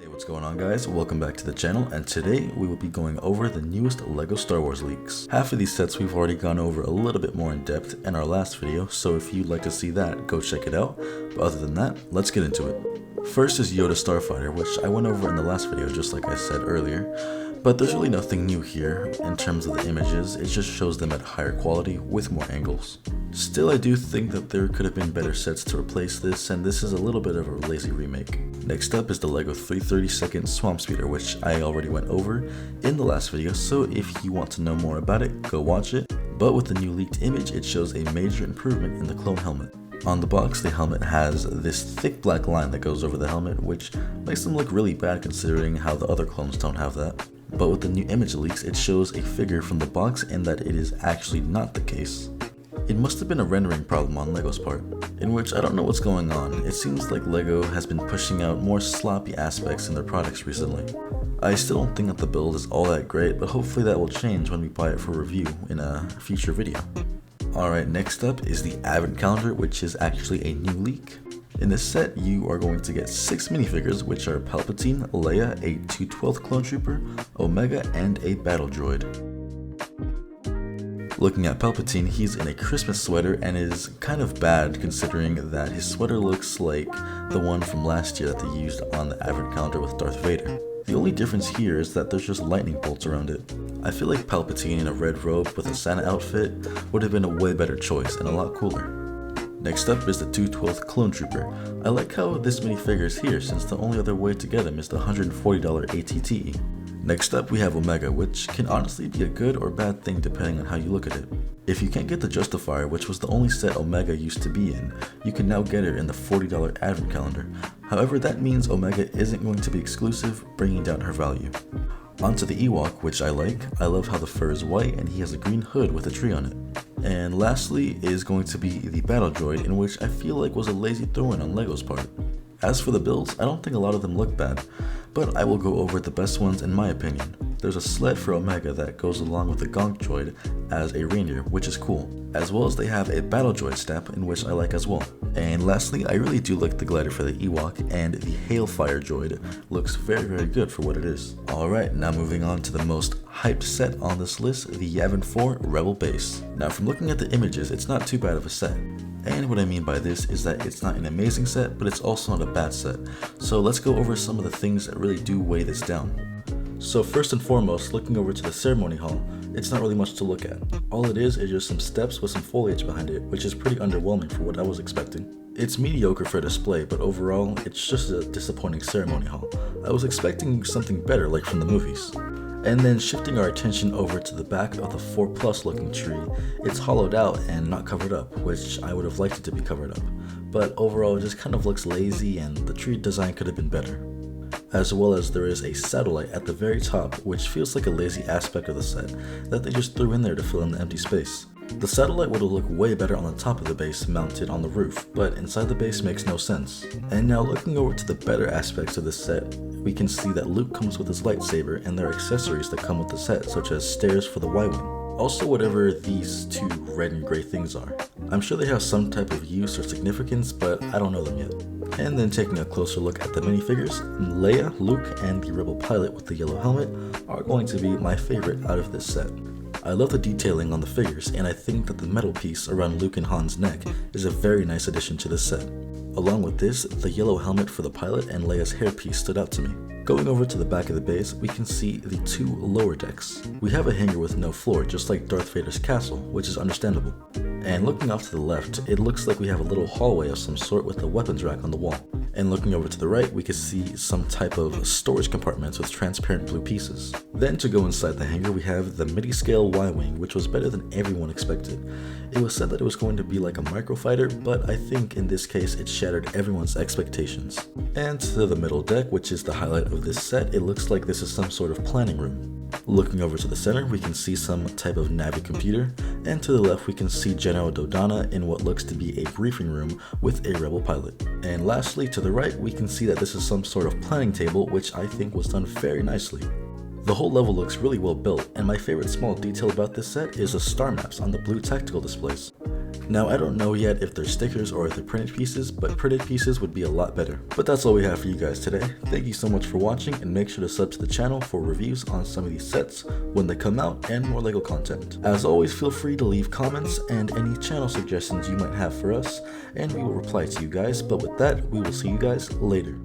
Hey, what's going on guys? Welcome back to the channel, and today we will be going over the newest LEGO Star Wars leaks. Half of these sets we've already gone over a little bit more in depth in our last video, so if you'd like to see that, go check it out. But other than that, let's get into it. First is Yoda Starfighter, which I went over in the last video just like I said earlier. But there's really nothing new here in terms of the images, it just shows them at higher quality with more angles. Still, I do think that there could have been better sets to replace this, and this is a little bit of a lazy remake. Next up is the LEGO 332nd Swamp Speeder, which I already went over in the last video, so if you want to know more about it, go watch it. But with the new leaked image, it shows a major improvement in the clone helmet. On the box, the helmet has this thick black line that goes over the helmet, which makes them look really bad considering how the other clones don't have that. But with the new image leaks, it shows a figure from the box and that it is actually not the case. It must have been a rendering problem on LEGO's part, in which I don't know what's going on. It seems like LEGO has been pushing out more sloppy aspects in their products recently. I still don't think that the build is all that great, but hopefully that will change when we buy it for review in a future video. Alright, next up is the Advent Calendar, which is actually a new leak. In this set, you are going to get 6 minifigures, which are Palpatine, Leia, a 2/12th clone trooper, Omega, and a battle droid. Looking at Palpatine, he's in a Christmas sweater and is kind of bad considering that his sweater looks like the one from last year that they used on the Advent Calendar with Darth Vader. The only difference here is that there's just lightning bolts around it. I feel like Palpatine in a red robe with a Santa outfit would have been a way better choice and a lot cooler. Next up is the 2/12th Clone Trooper. I like how this minifigure is here since the only other way to get him is the $140 ATT. Next up we have Omega, which can honestly be a good or bad thing depending on how you look at it. If you can't get the Justifier, which was the only set Omega used to be in, you can now get her in the $40 Advent Calendar. However, that means Omega isn't going to be exclusive, bringing down her value. Onto the Ewok, which I like. I love how the fur is white and he has a green hood with a tree on it. And lastly is going to be the Battle Droid, in which I feel like was a lazy throw-in on LEGO's part. As for the builds, I don't think a lot of them look bad, but I will go over the best ones in my opinion. There's a sled for Omega that goes along with the Gonk Droid as a reindeer, which is cool, as well as they have a Battle Droid stamp, in which I like as well. And lastly, I really do like the glider for the Ewok, and the Hailfire Droid looks very good for what it is. Alright, now moving on to the most hyped set on this list, the Yavin 4 Rebel Base. Now from looking at the images, it's not too bad of a set. And what I mean by this is that it's not an amazing set, but it's also not a bad set. So let's go over some of the things that really do weigh this down. So first and foremost, looking over to the ceremony hall, it's not really much to look at. All it is just some steps with some foliage behind it, which is pretty underwhelming for what I was expecting. It's mediocre for display, but overall, it's just a disappointing ceremony hall. I was expecting something better like from the movies. And then shifting our attention over to the back of the 4+ looking tree, it's hollowed out and not covered up, which I would have liked it to be covered up. But overall it just kind of looks lazy and the tree design could have been better. As well as there is a satellite at the very top, which feels like a lazy aspect of the set that they just threw in there to fill in the empty space. The satellite would have looked way better on the top of the base mounted on the roof, but inside the base makes no sense. And now looking over to the better aspects of this set, we can see that Luke comes with his lightsaber and there are accessories that come with the set, such as stairs for the Y-Wing. Also whatever these two red and gray things are. I'm sure they have some type of use or significance, but I don't know them yet. And then taking a closer look at the minifigures, Leia, Luke, and the Rebel pilot with the yellow helmet are going to be my favorite out of this set. I love the detailing on the figures, and I think that the metal piece around Luke and Han's neck is a very nice addition to this set. Along with this, the yellow helmet for the pilot and Leia's hairpiece stood out to me. Going over to the back of the base, we can see the 2 lower decks. We have a hangar with no floor, just like Darth Vader's castle, which is understandable. And looking off to the left, it looks like we have a little hallway of some sort with a weapons rack on the wall. And looking over to the right, we can see some type of storage compartments with transparent blue pieces. Then to go inside the hangar, we have the midi-scale Y-Wing, which was better than everyone expected. It was said that it was going to be like a microfighter, but I think in this case it shattered everyone's expectations. And to the middle deck, which is the highlight of this set, it looks like this is some sort of planning room. Looking over to the center, we can see some type of Navi computer, and to the left we can see General Dodonna in what looks to be a briefing room with a Rebel pilot. And lastly, to the right, we can see that this is some sort of planning table, which I think was done very nicely. The whole level looks really well built, and my favorite small detail about this set is the star maps on the blue tactical displays. Now I don't know yet if they're stickers or if they're printed pieces, but printed pieces would be a lot better. But that's all we have for you guys today. Thank you so much for watching, and make sure to sub to the channel for reviews on some of these sets when they come out and more LEGO content. As always, feel free to leave comments and any channel suggestions you might have for us, and we will reply to you guys. But with that, we will see you guys later.